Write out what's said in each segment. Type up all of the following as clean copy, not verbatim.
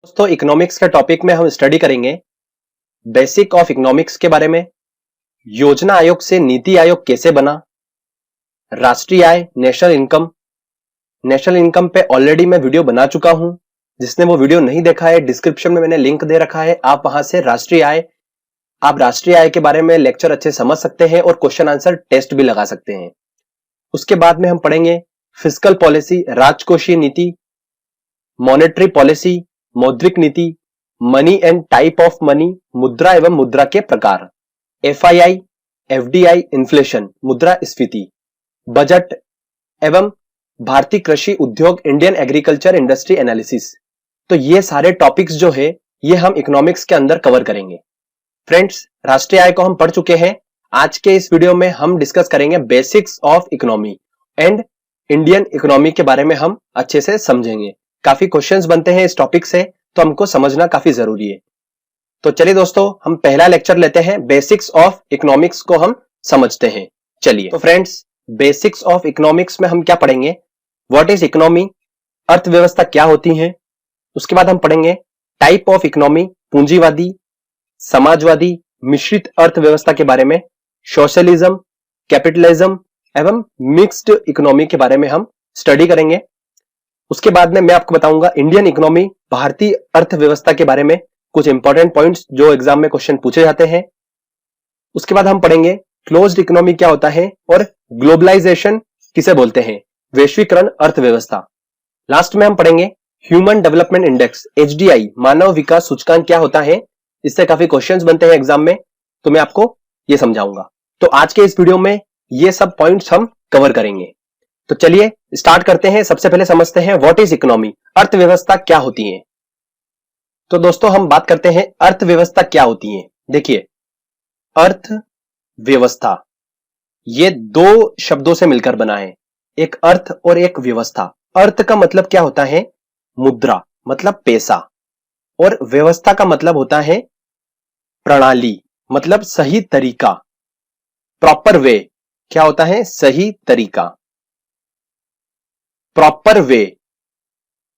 दोस्तों इकोनॉमिक्स के टॉपिक में हम स्टडी करेंगे बेसिक ऑफ इकोनॉमिक्स के बारे में। योजना आयोग से नीति आयोग कैसे बना, राष्ट्रीय आय नेशनल इनकम पे ऑलरेडी मैं वीडियो बना चुका हूं। जिसने वो वीडियो नहीं देखा है डिस्क्रिप्शन में मैंने लिंक दे रखा है, आप वहां से आप राष्ट्रीय आय के बारे में लेक्चर अच्छे समझ सकते हैं और क्वेश्चन आंसर टेस्ट भी लगा सकते हैं। उसके बाद में हम पढ़ेंगे फिस्कल पॉलिसी, राजकोषीय नीति, मॉनेटरी पॉलिसी, मौद्रिक नीति, money and type of money, मुद्रा एवं मुद्रा के प्रकार, एफआईआई, एफडीआई, इन्फ्लेशन, मुद्रास्फीति, बजट एवं भारतीय कृषि उद्योग, इंडियन एग्रीकल्चर इंडस्ट्री एनालिसिस। तो ये सारे टॉपिक्स जो है ये हम इकोनॉमिक्स के अंदर कवर करेंगे। फ्रेंड्स, राष्ट्रीय आय को हम पढ़ चुके हैं। आज के इस वीडियो में हम डिस्कस करेंगे basics of economy and Indian economy के बारे में हम अच्छे से समझेंगे। काफी क्वेश्चंस बनते हैं इस टॉपिक से, तो हमको समझना काफी जरूरी है। तो चलिए दोस्तों, हम पहला लेक्चर लेते हैं, बेसिक्स ऑफ इकोनॉमिक्स को हम समझते हैं। चलिए तो फ्रेंड्स, बेसिक्स ऑफ इकोनॉमिक्स में हम क्या पढ़ेंगे, व्हाट इज इकोनॉमी, अर्थव्यवस्था क्या होती है। उसके बाद हम पढ़ेंगे टाइप ऑफ इकोनॉमी, पूंजीवादी, समाजवादी, मिश्रित अर्थव्यवस्था के बारे में, सोशलिज्म, कैपिटलिज्म एवं मिक्स्ड इकोनॉमी के बारे में हम स्टडी करेंगे। उसके बाद में मैं आपको बताऊंगा इंडियन इकोनॉमी, भारतीय अर्थव्यवस्था के बारे में कुछ इंपॉर्टेंट पॉइंट्स जो एग्जाम में क्वेश्चन पूछे जाते हैं। उसके बाद हम पढ़ेंगे क्लोज्ड इकोनॉमी क्या होता है और ग्लोबलाइजेशन किसे बोलते हैं, वैश्वीकरण अर्थव्यवस्था। लास्ट में हम पढ़ेंगे ह्यूमन डेवलपमेंट इंडेक्स, एचडीआई, मानव विकास सूचकांक क्या होता है। इससे काफी क्वेश्चंस बनते हैं एग्जाम में, तो मैं आपको ये समझाऊंगा। तो आज के इस वीडियो में ये सब पॉइंट्स हम कवर करेंगे। तो चलिए स्टार्ट करते हैं। सबसे पहले समझते हैं व्हाट इज इकोनॉमी, अर्थव्यवस्था क्या होती है। तो दोस्तों हम बात करते हैं अर्थव्यवस्था क्या होती है। देखिए, अर्थव्यवस्था ये दो शब्दों से मिलकर बना है, एक अर्थ और एक व्यवस्था। अर्थ का मतलब क्या होता है, मुद्रा मतलब पैसा, और व्यवस्था का मतलब होता है प्रणाली, मतलब सही तरीका, प्रॉपर वे। क्या होता है, सही तरीका, प्रॉपर वे।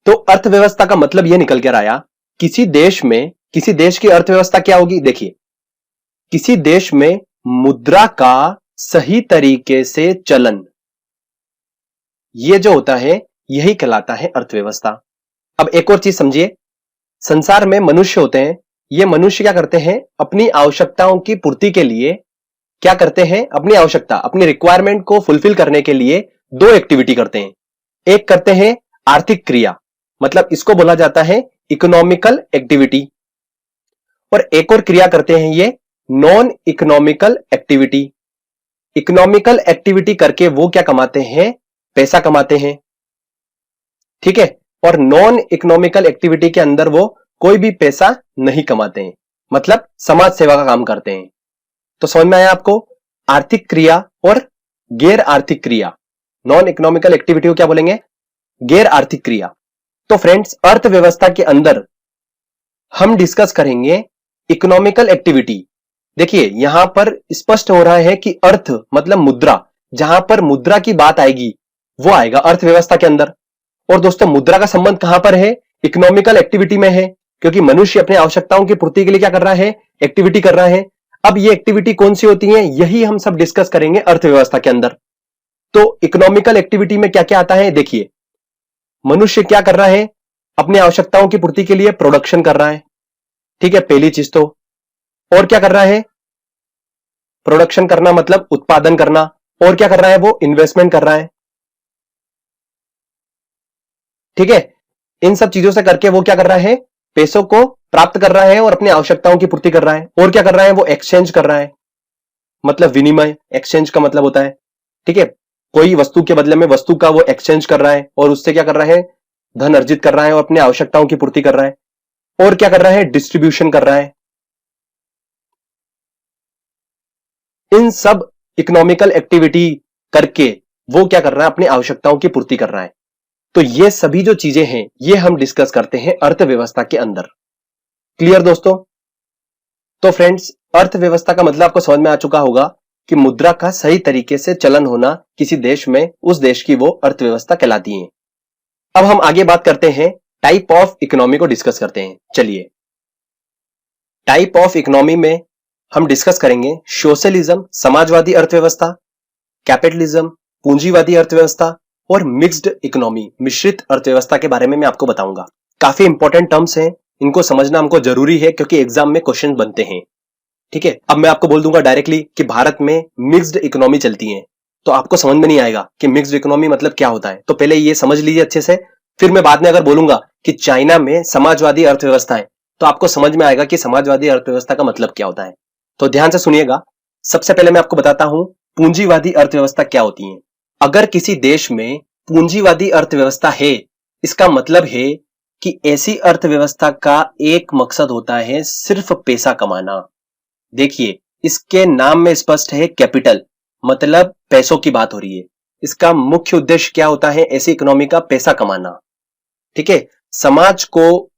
तो अर्थव्यवस्था का मतलब यह निकल कर आया, किसी देश की अर्थव्यवस्था क्या होगी। देखिए, किसी देश में मुद्रा का सही तरीके से चलन, यह जो होता है यही कहलाता है अर्थव्यवस्था। अब एक और चीज समझिए, संसार में मनुष्य होते हैं, ये मनुष्य क्या करते हैं, अपनी आवश्यकताओं की पूर्ति के लिए क्या करते हैं, अपनी आवश्यकता, अपनी रिक्वायरमेंट को फुलफिल करने के लिए दो एक्टिविटी करते हैं। एक करते हैं आर्थिक क्रिया, मतलब इसको बोला जाता है इकोनॉमिकल एक्टिविटी, और एक और क्रिया करते हैं ये non economical activity. Economical activity करके वो क्या कमाते हैं, पैसा कमाते हैं, ठीक है। और नॉन इकोनॉमिकल एक्टिविटी के अंदर वो कोई भी पैसा नहीं कमाते हैं, मतलब समाज सेवा का काम करते हैं। तो समझ में आया आपको, आर्थिक क्रिया और गैर आर्थिक क्रिया। नॉन इकोनॉमिकल एक्टिविटी को क्या बोलेंगे, गैर आर्थिक क्रिया। तो फ्रेंड्स, अर्थव्यवस्था के अंदर हम डिस्कस करेंगे इकोनॉमिकल एक्टिविटी। देखिए यहां पर स्पष्ट हो रहा है कि अर्थ मतलब मुद्रा, जहां पर मुद्रा की बात आएगी वो आएगा अर्थव्यवस्था के अंदर। और दोस्तों मुद्रा का संबंध कहां पर है, इकोनॉमिकल एक्टिविटी में है, क्योंकि मनुष्य अपनी आवश्यकताओं की पूर्ति के लिए क्या कर रहा है, एक्टिविटी कर रहा है। अब ये एक्टिविटी कौन सी होती है, यही हम सब डिस्कस करेंगे अर्थव्यवस्था के अंदर। तो इकोनॉमिकल एक्टिविटी में क्या क्या आता है, देखिए मनुष्य क्या कर रहा है, अपनी आवश्यकताओं की पूर्ति के लिए प्रोडक्शन कर रहा है, ठीक है, पहली चीज तो। और क्या कर रहा है, प्रोडक्शन करना मतलब उत्पादन करना। और क्या कर रहा है, वो इन्वेस्टमेंट कर रहा है, ठीक है। इन सब चीजों से करके वो क्या कर रहा है, पैसों को प्राप्त कर रहा है और अपनी आवश्यकताओं की पूर्ति कर रहा है। और क्या कर रहा है, वो एक्सचेंज कर रहा है, मतलब विनिमय, एक्सचेंज का मतलब होता है, ठीक है, कोई वस्तु के बदले में वस्तु का वो एक्सचेंज कर रहा है और उससे क्या कर रहा है, धन अर्जित कर रहा है और अपनी आवश्यकताओं की पूर्ति कर रहा है। और क्या कर रहा है, डिस्ट्रीब्यूशन कर रहा है। इन सब इकोनॉमिकल एक्टिविटी करके वो क्या कर रहा है, अपनी आवश्यकताओं की पूर्ति कर रहा है। तो ये सभी जो चीजें हैं ये हम डिस्कस करते हैं अर्थव्यवस्था के अंदर। क्लियर दोस्तों। तो फ्रेंड्स, अर्थव्यवस्था का मतलब आपको समझ में आ चुका होगा कि मुद्रा का सही तरीके से चलन होना किसी देश में, उस देश की वो अर्थव्यवस्था कहलाती है। अब हम आगे बात करते हैं टाइप ऑफ इकोनॉमी को डिस्कस करते हैं। चलिए, टाइप ऑफ इकोनॉमी में हम डिस्कस करेंगे सोशलिज्म समाजवादी अर्थव्यवस्था, कैपिटलिज्म पूंजीवादी अर्थव्यवस्था और मिक्स्ड इकोनॉमी मिश्रित अर्थव्यवस्था के बारे में मैं आपको बताऊंगा। काफी इंपॉर्टेंट टर्म्स हैं, इनको समझना हमको जरूरी है क्योंकि एग्जाम में क्वेश्चन बनते हैं। ठीक है, अब मैं आपको बोल दूंगा डायरेक्टली कि भारत में मिक्स्ड इकोनॉमी चलती है, तो आपको समझ में नहीं आएगा कि मिक्स्ड इकोनॉमी मतलब क्या होता है। तो पहले ये समझ लीजिए अच्छे से, फिर मैं बाद में अगर बोलूंगा कि चाइना में समाजवादी अर्थव्यवस्था है तो आपको समझ में आएगा कि समाजवादी अर्थव्यवस्था का मतलब क्या होता है। तो ध्यान से सुनिएगा। सबसे पहले मैं आपको बताता हूं पूंजीवादी अर्थव्यवस्था क्या होती है। अगर किसी देश में पूंजीवादी अर्थव्यवस्था है, इसका मतलब है कि ऐसी अर्थव्यवस्था का एक मकसद होता है सिर्फ पैसा कमाना। देखिए, इसके नाम में स्पष्ट है कैपिटल, मतलब पैसों की बात हो रही है। इसका मुख्य उद्देश्य क्या होता है ऐसी इकोनॉमी का? पैसा कमाना। ठीक है, समाज को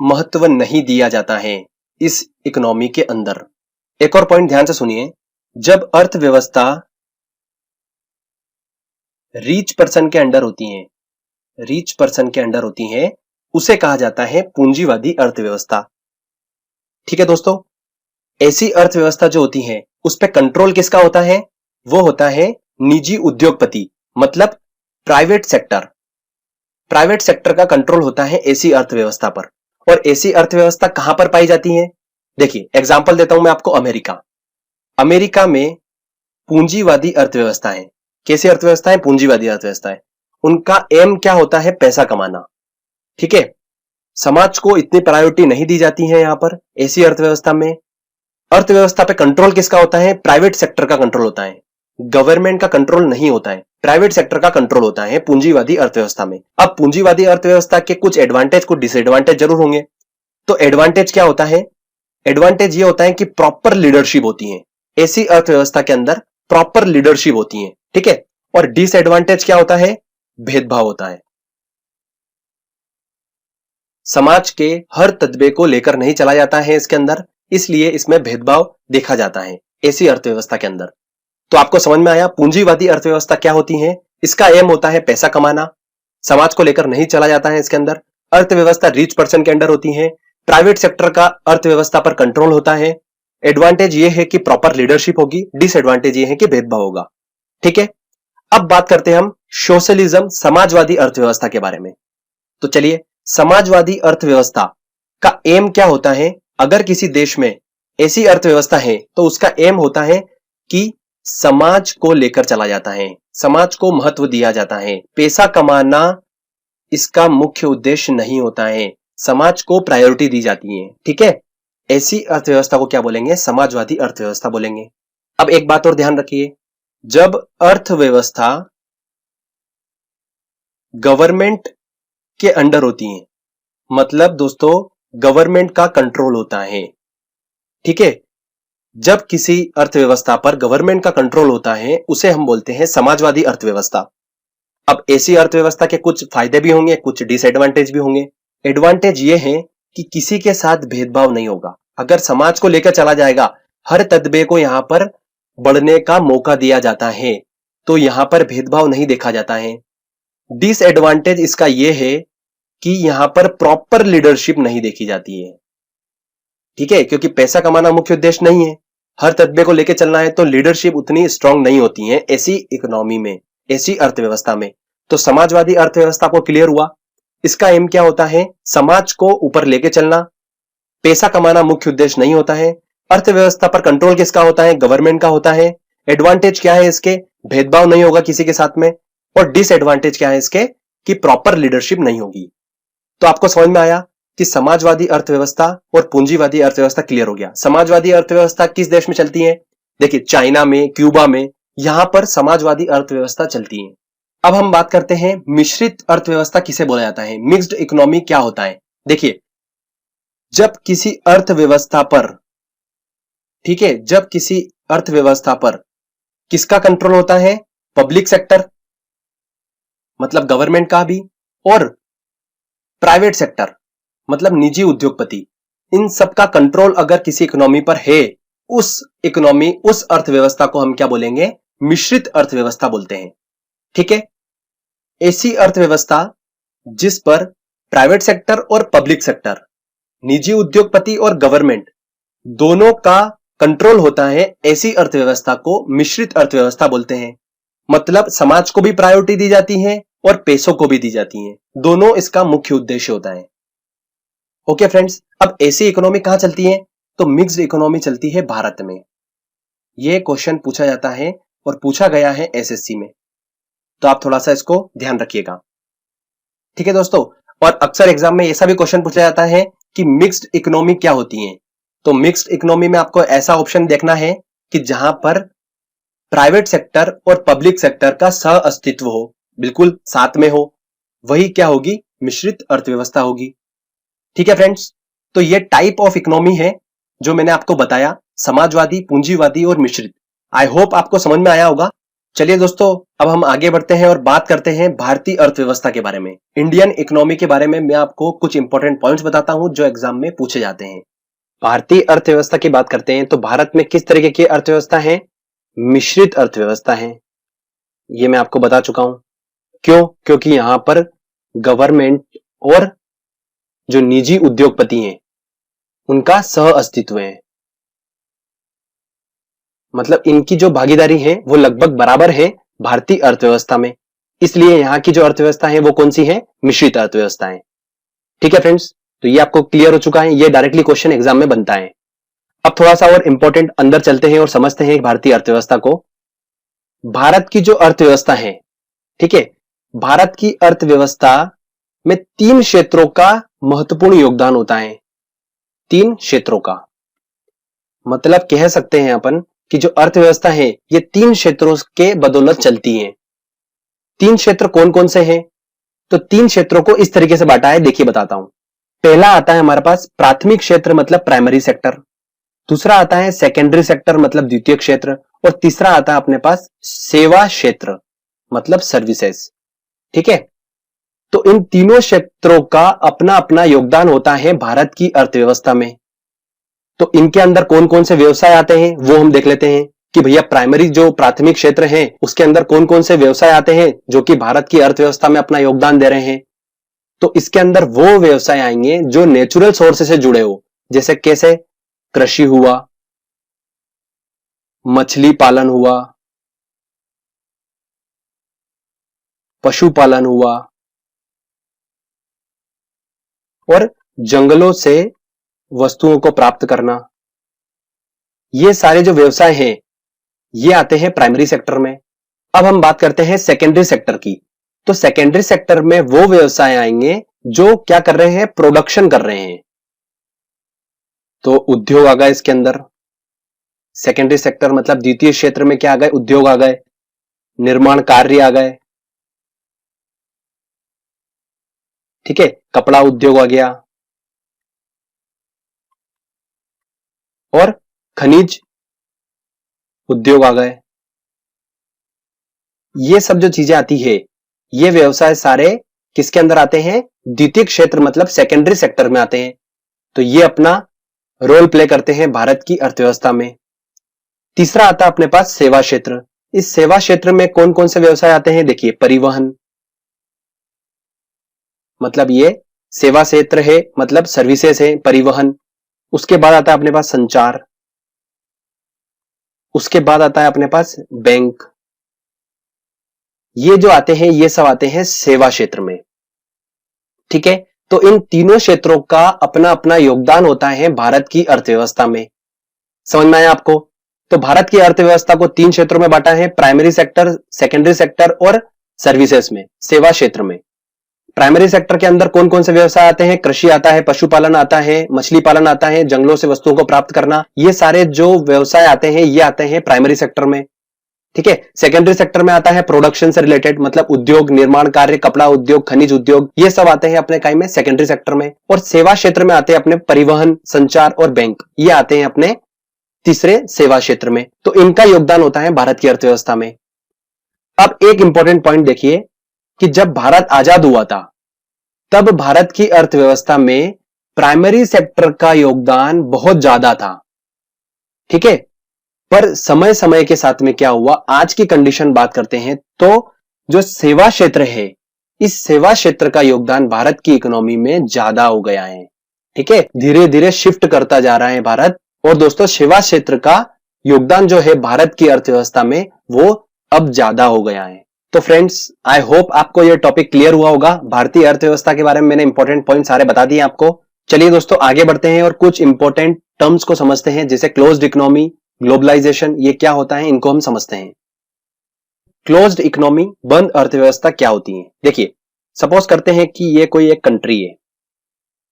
महत्व नहीं दिया जाता है इस इकोनॉमी के अंदर। एक और पॉइंट ध्यान से सुनिए, जब अर्थव्यवस्था रिच पर्सन के अंडर होती है, रिच पर्सन के अंडर होती है, उसे कहा जाता है पूंजीवादी अर्थव्यवस्था। ठीक है दोस्तों, ऐसी अर्थव्यवस्था जो होती है उस पर कंट्रोल किसका होता है? वो होता है निजी उद्योगपति, मतलब प्राइवेट सेक्टर। प्राइवेट सेक्टर का कंट्रोल होता है ऐसी अर्थव्यवस्था पर। और ऐसी अर्थव्यवस्था कहां पर पाई जाती है? देखिए, एग्जांपल देता हूं मैं आपको। अमेरिका, अमेरिका में पूंजीवादी अर्थव्यवस्था है। कैसी अर्थव्यवस्था है? पूंजीवादी अर्थव्यवस्था है। उनका एम क्या होता है? पैसा कमाना। ठीक है, समाज को इतनी प्रायोरिटी नहीं दी जाती है यहां पर ऐसी अर्थव्यवस्था में। अर्थव्यवस्था पे कंट्रोल किसका होता है? प्राइवेट सेक्टर का कंट्रोल होता है, गवर्नमेंट का कंट्रोल नहीं होता है, प्राइवेट सेक्टर का कंट्रोल होता है पूंजीवादी अर्थव्यवस्था में। अब पूंजीवादी अर्थव्यवस्था के कुछ एडवांटेज कुछ डिसएडवांटेज जरूर होंगे। तो एडवांटेज क्या होता है? एडवांटेज ये होता है कि प्रॉपर लीडरशिप होती है ऐसी अर्थव्यवस्था के अंदर, प्रॉपर लीडरशिप होती है। ठीक है, और डिसएडवांटेज क्या होता है? भेदभाव होता है। समाज के हर तत्वे को लेकर नहीं चला जाता है इसके अंदर, इसलिए इसमें भेदभाव देखा जाता है ऐसी अर्थव्यवस्था के अंदर। तो आपको समझ में आया पूंजीवादी अर्थव्यवस्था क्या होती है? इसका एम होता है पैसा कमाना, समाज को लेकर नहीं चला जाता है इसके अंदर। अर्थव्यवस्था रिच पर्सन के अंडर होती है, प्राइवेट सेक्टर का अर्थव्यवस्था पर कंट्रोल होता है। एडवांटेज ये है कि प्रॉपर लीडरशिप होगी, डिसएडवांटेज ये है कि भेदभाव होगा। ठीक है, अब बात करते हैं हम सोशलिज्म समाजवादी अर्थव्यवस्था के बारे में। तो चलिए, समाजवादी अर्थव्यवस्था का एम क्या होता है? अगर किसी देश में ऐसी अर्थव्यवस्था है तो उसका एम होता है कि समाज को लेकर चला जाता है, समाज को महत्व दिया जाता है। पैसा कमाना इसका मुख्य उद्देश्य नहीं होता है, समाज को प्रायोरिटी दी जाती है। ठीक है, ऐसी अर्थव्यवस्था को क्या बोलेंगे? समाजवादी अर्थव्यवस्था बोलेंगे। अब एक बात और ध्यान रखिए, जब अर्थव्यवस्था गवर्नमेंट के अंडर होती है, मतलब दोस्तों गवर्नमेंट का कंट्रोल होता है। ठीक है, जब किसी अर्थव्यवस्था पर गवर्नमेंट का कंट्रोल होता है उसे हम बोलते हैं समाजवादी अर्थव्यवस्था। अब ऐसी अर्थव्यवस्था के कुछ फायदे भी होंगे, कुछ डिसएडवांटेज भी होंगे। एडवांटेज ये है कि किसी के साथ भेदभाव नहीं होगा। अगर समाज को लेकर चला जाएगा, हर तत्वे को यहां पर बढ़ने का मौका दिया जाता है, तो यहां पर भेदभाव नहीं देखा जाता है। डिसएडवांटेज इसका यह है कि यहां पर प्रॉपर लीडरशिप नहीं देखी जाती है। ठीक है, क्योंकि पैसा कमाना मुख्य उद्देश्य नहीं है, हर तत्वे को लेकर चलना है, तो लीडरशिप उतनी स्ट्रांग नहीं होती है ऐसी इकोनॉमी में, ऐसी अर्थव्यवस्था में। तो समाजवादी अर्थव्यवस्था को क्लियर हुआ। इसका एम क्या होता है? समाज को ऊपर लेके चलना, पैसा कमाना मुख्य उद्देश्य नहीं होता है। अर्थव्यवस्था पर कंट्रोल किसका होता है? गवर्नमेंट का होता है। एडवांटेज क्या है इसके? भेदभाव नहीं होगा किसी के साथ में। और डिसएडवांटेज क्या है इसके? कि प्रॉपर लीडरशिप नहीं होगी। तो आपको समझ में आया कि समाजवादी अर्थव्यवस्था और पूंजीवादी अर्थव्यवस्था क्लियर हो गया। समाजवादी अर्थव्यवस्था किस देश में चलती है? देखिए, चाइना में, क्यूबा में, यहां पर समाजवादी अर्थव्यवस्था चलती है। अब हम बात करते हैं मिश्रित अर्थव्यवस्था किसे बोला जाता है, मिक्स्ड इकोनॉमी क्या होता है। देखिए, जब किसी अर्थव्यवस्था पर, ठीक है, जब किसी अर्थव्यवस्था पर किसका कंट्रोल होता है? पब्लिक सेक्टर, मतलब गवर्नमेंट का भी, और प्राइवेट सेक्टर मतलब निजी उद्योगपति, इन सब का कंट्रोल अगर किसी इकोनॉमी पर है, उस इकोनॉमी, उस अर्थव्यवस्था को हम क्या बोलेंगे? मिश्रित अर्थव्यवस्था बोलते हैं। ठीक है, ऐसी अर्थव्यवस्था जिस पर प्राइवेट सेक्टर और पब्लिक सेक्टर, निजी उद्योगपति और गवर्नमेंट, दोनों का कंट्रोल होता है, ऐसी अर्थव्यवस्था को मिश्रित अर्थव्यवस्था बोलते हैं। मतलब समाज को भी प्रायोरिटी दी जाती है और पैसों को भी दी जाती है, दोनों इसका मुख्य उद्देश्य होता है। ओके फ्रेंड्स, अब ऐसी इकोनॉमी कहां चलती है? तो मिक्स्ड इकोनॉमी चलती है भारत में। यह क्वेश्चन पूछा जाता है और पूछा गया है एसएससी में, तो आप थोड़ा सा इसको ध्यान रखिएगा। ठीक है दोस्तों, और अक्सर एग्जाम में ऐसा भी क्वेश्चन पूछा जाता है कि मिक्स्ड इकोनॉमी क्या होती है। तो मिक्स्ड इकोनॉमी में आपको ऐसा ऑप्शन देखना है कि जहां पर प्राइवेट सेक्टर और पब्लिक सेक्टर का सह अस्तित्व हो, बिल्कुल साथ में हो, वही क्या होगी? मिश्रित अर्थव्यवस्था होगी। ठीक है फ्रेंड्स, तो ये टाइप ऑफ इकोनॉमी है जो मैंने आपको बताया, समाजवादी, पूंजीवादी और मिश्रित। आई होप आपको समझ में आया होगा। चलिए दोस्तों, अब हम आगे बढ़ते हैं और बात करते हैं भारतीय अर्थव्यवस्था के बारे में। इंडियन इकोनॉमी के बारे में मैं आपको कुछ इंपॉर्टेंट पॉइंट्स बताता हूं जो एग्जाम में पूछे जाते हैं। भारतीय अर्थव्यवस्था की बात करते हैं तो भारत में किस तरीके की अर्थव्यवस्था है? मिश्रित अर्थव्यवस्था है। ये मैं आपको बता चुका हूं। क्यों? क्योंकि यहां पर गवर्नमेंट और जो निजी उद्योगपति हैं उनका सह अस्तित्व है, मतलब इनकी जो भागीदारी है वो लगभग बराबर है भारतीय अर्थव्यवस्था में। इसलिए यहां की जो अर्थव्यवस्था है वो कौन सी है? मिश्रित अर्थव्यवस्था है। ठीक है फ्रेंड्स, तो ये आपको क्लियर हो चुका है, ये डायरेक्टली क्वेश्चन एग्जाम में बनता है। अब थोड़ा सा और इंपॉर्टेंट अंदर चलते हैं और समझते हैं भारतीय अर्थव्यवस्था को। भारत की जो अर्थव्यवस्था है, ठीक है, भारत की अर्थव्यवस्था में 3 क्षेत्रों का महत्वपूर्ण योगदान होता है। 3 क्षेत्रों का मतलब कह सकते हैं अपन कि जो अर्थव्यवस्था है ये 3 क्षेत्रों के बदौलत चलती है। 3 क्षेत्र कौन कौन से हैं? तो 3 क्षेत्रों को इस तरीके से बांटा है, देखिए बताता हूं। पहला आता है हमारे पास प्राथमिक क्षेत्र मतलब प्राइमरी सेक्टर, दूसरा आता है सेकेंडरी सेक्टर मतलब द्वितीय क्षेत्र, और तीसरा आता है अपने पास सेवा क्षेत्र मतलब सर्विसेज। ठीक है, तो इन तीनों क्षेत्रों का अपना अपना योगदान होता है भारत की अर्थव्यवस्था में। तो इनके अंदर कौन कौन से व्यवसाय आते हैं वो हम देख लेते हैं कि भैया प्राइमरी जो प्राथमिक क्षेत्र है उसके अंदर कौन कौन से व्यवसाय आते हैं जो कि भारत की अर्थव्यवस्था में अपना योगदान दे रहे हैं। तो इसके अंदर वो व्यवसाय आएंगे जो नेचुरल सोर्स से जुड़े हो, जैसे कैसे? कृषि हुआ, मछली पालन हुआ, पशुपालन हुआ और जंगलों से वस्तुओं को प्राप्त करना। ये सारे जो व्यवसाय हैं ये आते हैं प्राइमरी सेक्टर में। अब हम बात करते हैं सेकेंडरी सेक्टर की। तो सेकेंडरी सेक्टर में वो व्यवसाय आएंगे जो क्या कर रहे हैं? प्रोडक्शन कर रहे हैं। तो उद्योग आ गए इसके अंदर। सेकेंडरी सेक्टर मतलब द्वितीय क्षेत्र में क्या आ गए? उद्योग आ गए, निर्माण कार्य आ गए, ठीक है, कपड़ा उद्योग आ गया और खनिज उद्योग आ गए। ये सब जो चीजें आती है ये व्यवसाय सारे किसके अंदर आते हैं? द्वितीय क्षेत्र मतलब सेकेंडरी सेक्टर में आते हैं। तो ये अपना रोल प्ले करते हैं भारत की अर्थव्यवस्था में। तीसरा आता है अपने पास सेवा क्षेत्र। इस सेवा क्षेत्र में कौन कौन से व्यवसाय आते हैं? देखिए, परिवहन मतलब ये सेवा क्षेत्र है, मतलब सर्विसेज है, परिवहन। उसके बाद आता है अपने पास संचार, उसके बाद आता है अपने पास बैंक। ये जो आते हैं ये सब आते हैं सेवा क्षेत्र में। ठीक है, तो इन तीनों क्षेत्रों का अपना अपना योगदान होता है भारत की अर्थव्यवस्था में। समझ में आया आपको? तो भारत की अर्थव्यवस्था को 3 क्षेत्रों में बांटा है, प्राइमरी सेक्टर, सेकेंडरी सेक्टर और सर्विसेज में, सेवा क्षेत्र में। प्राइमरी सेक्टर के अंदर कौन कौन से व्यवसाय आते हैं? कृषि आता है, पशुपालन आता है, मछली पालन आता है, जंगलों से वस्तुओं को प्राप्त करना। ये सारे जो व्यवसाय आते हैं ये आते हैं प्राइमरी सेक्टर में। ठीक है, सेकेंडरी सेक्टर में आता है प्रोडक्शन से रिलेटेड मतलब उद्योग, निर्माण कार्य, कपड़ा उद्योग, खनिज उद्योग, ये सब आते हैं अपने काय में सेकेंडरी सेक्टर में। और सेवा क्षेत्र में आते हैं अपने परिवहन, संचार और बैंक, ये आते हैं अपने तीसरे सेवा क्षेत्र में। तो इनका योगदान होता है भारत की अर्थव्यवस्था में। अब एक इंपॉर्टेंट पॉइंट देखिए कि जब भारत आजाद हुआ था तब भारत की अर्थव्यवस्था में प्राइमरी सेक्टर का योगदान बहुत ज्यादा था। ठीक है, पर समय समय के साथ में क्या हुआ, आज की कंडीशन बात करते हैं तो जो सेवा क्षेत्र है इस सेवा क्षेत्र का योगदान भारत की इकोनॉमी में ज्यादा हो गया है। ठीक है, धीरे धीरे शिफ्ट करता जा रहा है भारत। और दोस्तों सेवा क्षेत्र का योगदान जो है भारत की अर्थव्यवस्था में वो अब ज्यादा हो गया है। तो फ्रेंड्स आई होप आपको ये टॉपिक क्लियर हुआ होगा। भारतीय अर्थव्यवस्था के बारे में मैंने इंपॉर्टेंट पॉइंट सारे बता दिए आपको। चलिए दोस्तों आगे बढ़ते हैं और कुछ इंपॉर्टेंट टर्म्स को समझते हैं, जैसे क्लोज्ड इकोनॉमी, ग्लोबलाइजेशन, ये क्या होता है इनको हम समझते हैं। क्लोज्ड इकोनॉमी, बंद अर्थव्यवस्था क्या होती है। देखिए सपोज करते हैं कि ये कोई एक कंट्री है,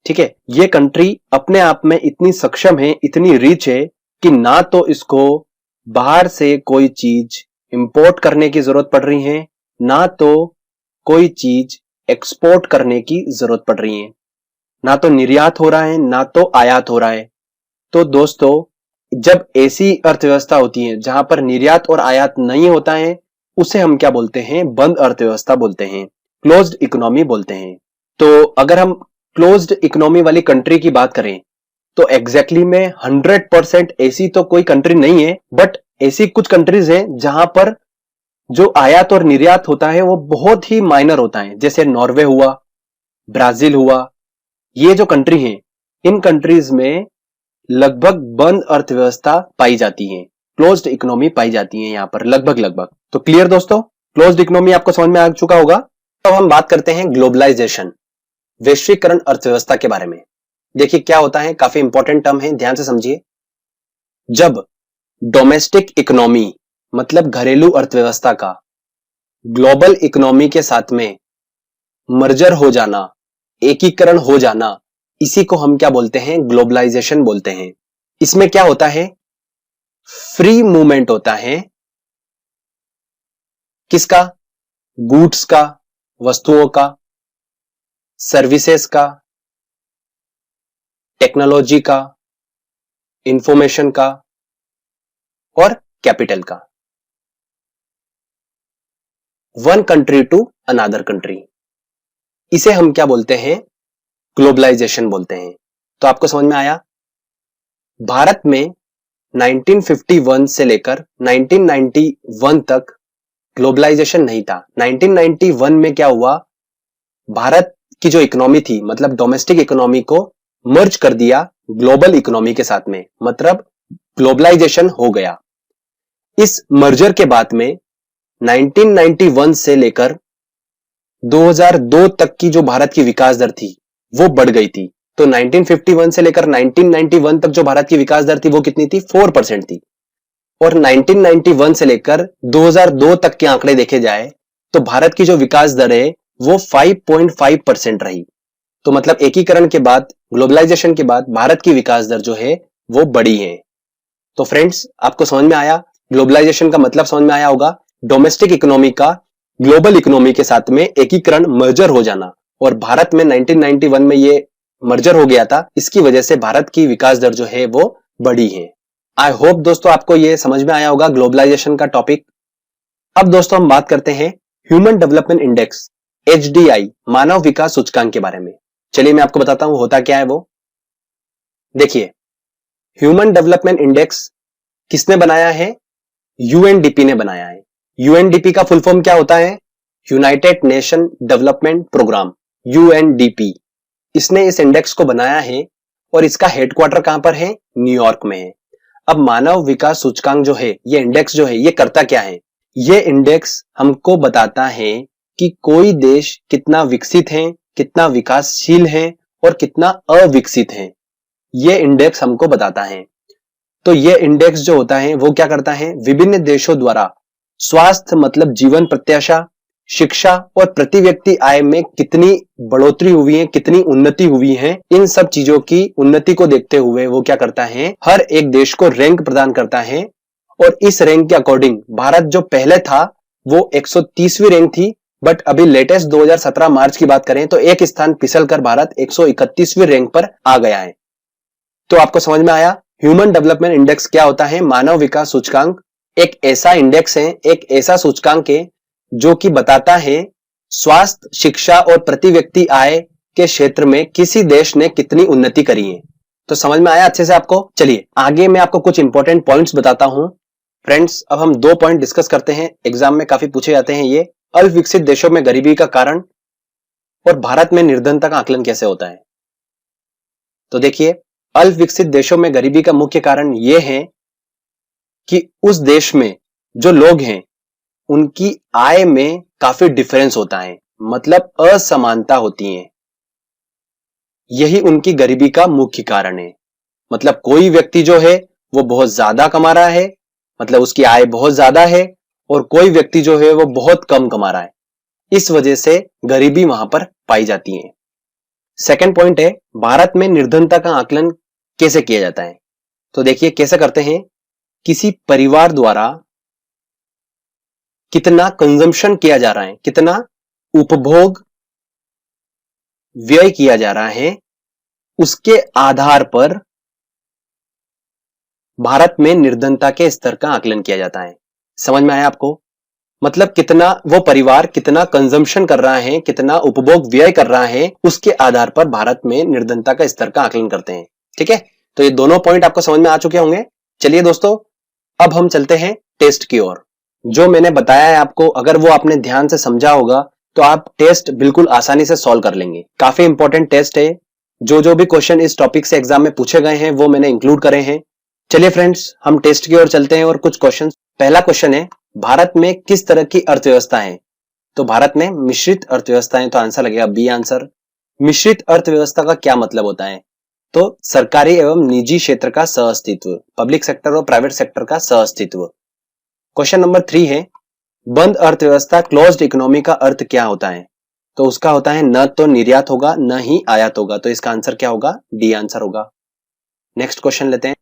ठीक है, ये कंट्री अपने आप में इतनी सक्षम है, इतनी रिच है कि ना तो इसको बाहर से कोई चीज इंपोर्ट करने की जरूरत पड़ रही है, ना तो कोई चीज एक्सपोर्ट करने की जरूरत पड़ रही है, ना तो निर्यात हो रहा है ना तो आयात हो रहा है। तो दोस्तों जब ऐसी अर्थव्यवस्था होती है जहां पर निर्यात और आयात नहीं होता है, उसे हम क्या बोलते हैं, बंद अर्थव्यवस्था बोलते हैं, क्लोज्ड इकोनॉमी बोलते हैं। तो अगर हम क्लोज्ड इकोनॉमी वाली कंट्री की बात करें तो एग्जैक्टली में 100% ऐसी तो कोई कंट्री नहीं है, बट ऐसी कुछ कंट्रीज हैं जहां पर जो आयात और निर्यात होता है वो बहुत ही माइनर होता है, जैसे नॉर्वे हुआ, ब्राजील हुआ। ये जो कंट्री हैं, इन कंट्रीज में लगभग बंद अर्थव्यवस्था पाई जाती है, क्लोज्ड इकोनॉमी पाई जाती है यहां पर लगभग। तो क्लियर दोस्तों, क्लोज्ड इकोनॉमी आपको समझ में आ चुका होगा। तो हम बात करते हैं ग्लोबलाइजेशन, वैश्वीकरण अर्थव्यवस्था के बारे में। देखिए क्या होता है, काफी इंपॉर्टेंट टर्म है, ध्यान से समझिए। जब डोमेस्टिक इकोनॉमी मतलब घरेलू अर्थव्यवस्था का ग्लोबल इकोनॉमी के साथ में मर्जर हो जाना, एकीकरण हो जाना, इसी को हम क्या बोलते हैं, ग्लोबलाइजेशन बोलते हैं। इसमें क्या होता है, फ्री मूवमेंट होता है, किसका, गुड्स का, वस्तुओं का, सर्विसेज का, टेक्नोलॉजी का, इंफॉर्मेशन का और कैपिटल का, one country to another country. इसे हम क्या बोलते हैं, ग्लोबलाइजेशन बोलते हैं। तो आपको समझ में आया। भारत में 1951 से लेकर 1991 तक ग्लोबलाइजेशन नहीं था। 1991 में क्या हुआ, भारत की जो इकोनॉमी थी, मतलब डोमेस्टिक इकोनॉमी को मर्ज कर दिया ग्लोबल इकोनॉमी के साथ में, मतलब ग्लोबलाइजेशन हो गया। इस मर्जर के बाद में 1991 से लेकर 2002 तक की जो भारत की विकास दर थी वो बढ़ गई थी। तो 1951 से लेकर 1991 तक जो भारत की विकास दर थी वो कितनी थी, 4% थी। और 1991 से लेकर 2002 तक के आंकड़े देखे जाए तो भारत की जो विकास दर है वो 5.5% रही। तो मतलब एकीकरण के बाद, ग्लोबलाइजेशन के बाद भारत की विकास दर जो है वो बढ़ी है। तो फ्रेंड्स आपको समझ में आया, ग्लोबलाइजेशन का मतलब समझ में आया होगा, डोमेस्टिक इकोनॉमी का ग्लोबल इकोनॉमी के साथ में एकीकरण, मर्जर हो जाना। और भारत में 1991 में ये मर्जर हो गया था, इसकी वजह से भारत की विकास दर जो है वो बढ़ी है। आई होप दोस्तों आपको ये समझ में आया होगा ग्लोबलाइजेशन का टॉपिक। अब दोस्तों हम बात करते हैं ह्यूमन डेवलपमेंट इंडेक्स, HDI, मानव विकास सूचकांक के बारे में। चलिए मैं आपको बताता हूं होता क्या है वो। देखिए ह्यूमन डेवलपमेंट इंडेक्स किसने बनाया है, UNDP ने बनाया है। UNDP का फुल फॉर्म क्या होता है, United Nation Development Programme, UNDP। इसने इस इंडेक्स को बनाया है और इसका हेडक्वार्टर कहां पर है, न्यूयॉर्क में है। अब मानव विकास सूचकांक जो है, ये इंडेक्स जो है, ये करता क्या है, ये इंडेक्स हमको बताता है कि कोई देश कितना विकसित है, कितना विकासशील है और कितना अविकसित है। ये इंडेक्स हमको बताता है। तो ये इंडेक्स जो होता है वो क्या करता है, विभिन्न देशों द्वारा स्वास्थ्य मतलब जीवन प्रत्याशा, शिक्षा और प्रति व्यक्ति आय में कितनी बढ़ोतरी हुई है, कितनी उन्नति हुई है, इन सब चीजों की उन्नति को देखते हुए वो क्या करता है, हर एक देश को रैंक प्रदान करता है। और इस रैंक के अकॉर्डिंग भारत जो पहले था वो 130वीं रैंक थी, बट अभी लेटेस्ट 2017 मार्च की बात करें तो एक स्थान फिसल कर भारत 131वीं रैंक पर आ गया है। तो आपको समझ में आया ह्यूमन डेवलपमेंट इंडेक्स क्या होता है। मानव विकास सूचकांक एक ऐसा इंडेक्स है, एक ऐसा सूचकांक है जो कि बताता है स्वास्थ्य, शिक्षा और प्रति व्यक्ति आय के क्षेत्र में किसी देश ने कितनी उन्नति करी है। तो समझ में आया अच्छे से आपको। चलिए आगे मैं आपको कुछ इंपॉर्टेंट पॉइंट्स बताता हूं। फ्रेंड्स अब हम 2 पॉइंट डिस्कस करते हैं, एग्जाम में काफी पूछे जाते हैं ये। अल्प विकसित देशों में गरीबी का कारण और भारत में निर्धनता का आकलन कैसे होता है? तो देखिए, अल्प विकसित देशों में गरीबी का मुख्य कारण यह है कि उस देश में जो लोग हैं उनकी आय में काफी डिफरेंस होता है, मतलब असमानता होती है। यही उनकी गरीबी का मुख्य कारण है। मतलब कोई व्यक्ति जो है वो बहुत ज्यादा कमा रहा है, मतलब उसकी आय बहुत ज्यादा है, और कोई व्यक्ति जो है वो बहुत कम कमा रहा है। इस वजह से गरीबी वहां पर पाई जाती है। सेकंड पॉइंट है, भारत में निर्धनता का आकलन कैसे किया जाता है? तो देखिए कैसे करते हैं, किसी परिवार द्वारा कितना कंजम्पशन किया जा रहा है, कितना उपभोग व्यय किया जा रहा है, उसके आधार पर भारत में निर्धनता के स्तर का आकलन किया जाता है। समझ में आया आपको? मतलब कितना वो परिवार कितना कंजम्पशन कर रहा है, कितना उपभोग व्यय कर रहा है, उसके आधार पर भारत में निर्धनता का स्तर का आकलन करते हैं। ठीक है, तो ये दोनों पॉइंट आपको समझ में आ चुके होंगे। चलिए दोस्तों, अब हम चलते हैं टेस्ट की ओर। जो मैंने बताया है आपको, अगर वो आपने ध्यान से समझा होगा तो आप टेस्ट बिल्कुल आसानी से सॉल्व कर लेंगे। काफी इंपॉर्टेंट टेस्ट है। जो भी क्वेश्चन इस टॉपिक से एग्जाम में पूछे गए हैं वो मैंने इंक्लूड करे हैं। चलिए फ्रेंड्स, हम टेस्ट की ओर चलते हैं और कुछ क्वेश्चन। पहला क्वेश्चन है, भारत में किस तरह की अर्थव्यवस्था है? तो भारत में मिश्रित अर्थव्यवस्था है, तो आंसर लगेगा बी आंसर। मिश्रित अर्थव्यवस्था का क्या मतलब होता है? तो सरकारी एवं निजी क्षेत्र का सहअस्तित्व, पब्लिक सेक्टर और प्राइवेट सेक्टर का सहअस्तित्व। क्वेश्चन नंबर 3 है, बंद अर्थव्यवस्था क्लोज्ड इकोनॉमी का अर्थ क्या होता है? तो उसका होता है न तो निर्यात होगा न ही आयात होगा, तो इसका आंसर क्या होगा? डी आंसर होगा। नेक्स्ट क्वेश्चन लेते हैं।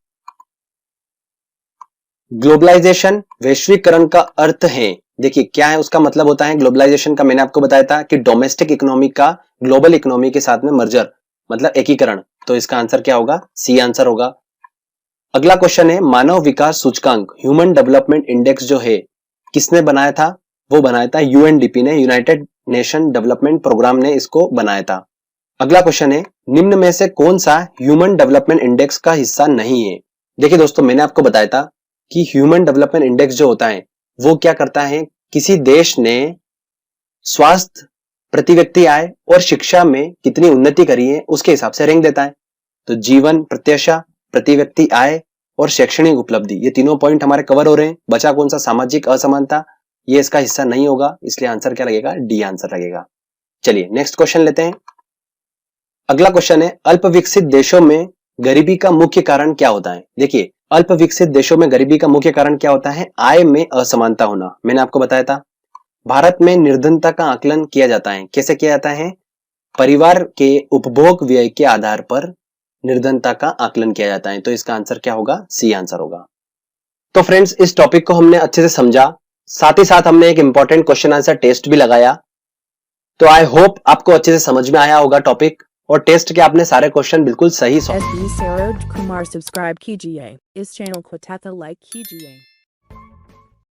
ग्लोबलाइजेशन वैश्वीकरण का अर्थ है, देखिए क्या है उसका मतलब होता है ग्लोबलाइजेशन का। मैंने आपको बताया था कि डोमेस्टिक इकोनॉमी का ग्लोबल इकोनॉमी के साथ में मर्जर, मतलब एकीकरण। तो इसका आंसर क्या होगा? सी आंसर होगा। अगला क्वेश्चन है, मानव विकास सूचकांक ह्यूमन डेवलपमेंट इंडेक्स जो है किसने बनाया था? वो बनाया था यूएनडीपी ने, यूनाइटेड नेशन डेवलपमेंट प्रोग्राम ने इसको बनाया था। अगला क्वेश्चन है, निम्न में से कौन सा ह्यूमन डेवलपमेंट इंडेक्स का हिस्सा नहीं है? देखिए दोस्तों, मैंने आपको बताया था कि ह्यूमन डेवलपमेंट इंडेक्स जो होता है वो क्या करता है, किसी देश ने स्वास्थ्य, प्रति व्यक्ति आय और शिक्षा में कितनी उन्नति करी है उसके हिसाब से रैंक देता है। तो जीवन प्रत्याशा, प्रति व्यक्ति आय और शैक्षणिक उपलब्धि, ये तीनों पॉइंट हमारे कवर हो रहे हैं। बचा कौन सा? सामाजिक असमानता, ये इसका हिस्सा नहीं होगा, इसलिए आंसर क्या लगेगा? डी आंसर लगेगा। चलिए नेक्स्ट क्वेश्चन लेते हैं। अगला क्वेश्चन है, अल्प विकसित देशों में गरीबी का मुख्य कारण क्या होता है? देखिए, अल्प विकसित देशों में गरीबी का मुख्य कारण क्या होता है? आय में असमानता होना। मैंने आपको बताया था। भारत में निर्धनता का आकलन किया जाता है, कैसे किया जाता है? परिवार के उपभोग व्यय के आधार पर निर्धनता का आकलन किया जाता है। तो इसका आंसर क्या होगा? सी आंसर होगा। तो फ्रेंड्स, इस टॉपिक को हमने अच्छे से समझा, साथ ही साथ हमने एक इंपॉर्टेंट क्वेश्चन आंसर टेस्ट भी लगाया। तो आई होप आपको अच्छे से समझ में आया होगा टॉपिक, और टेस्ट के आपने सारे क्वेश्चन बिल्कुल सही solve. SB Saroj Kumar subscribe कीजिए, इस चैनल को तथा लाइक कीजिए।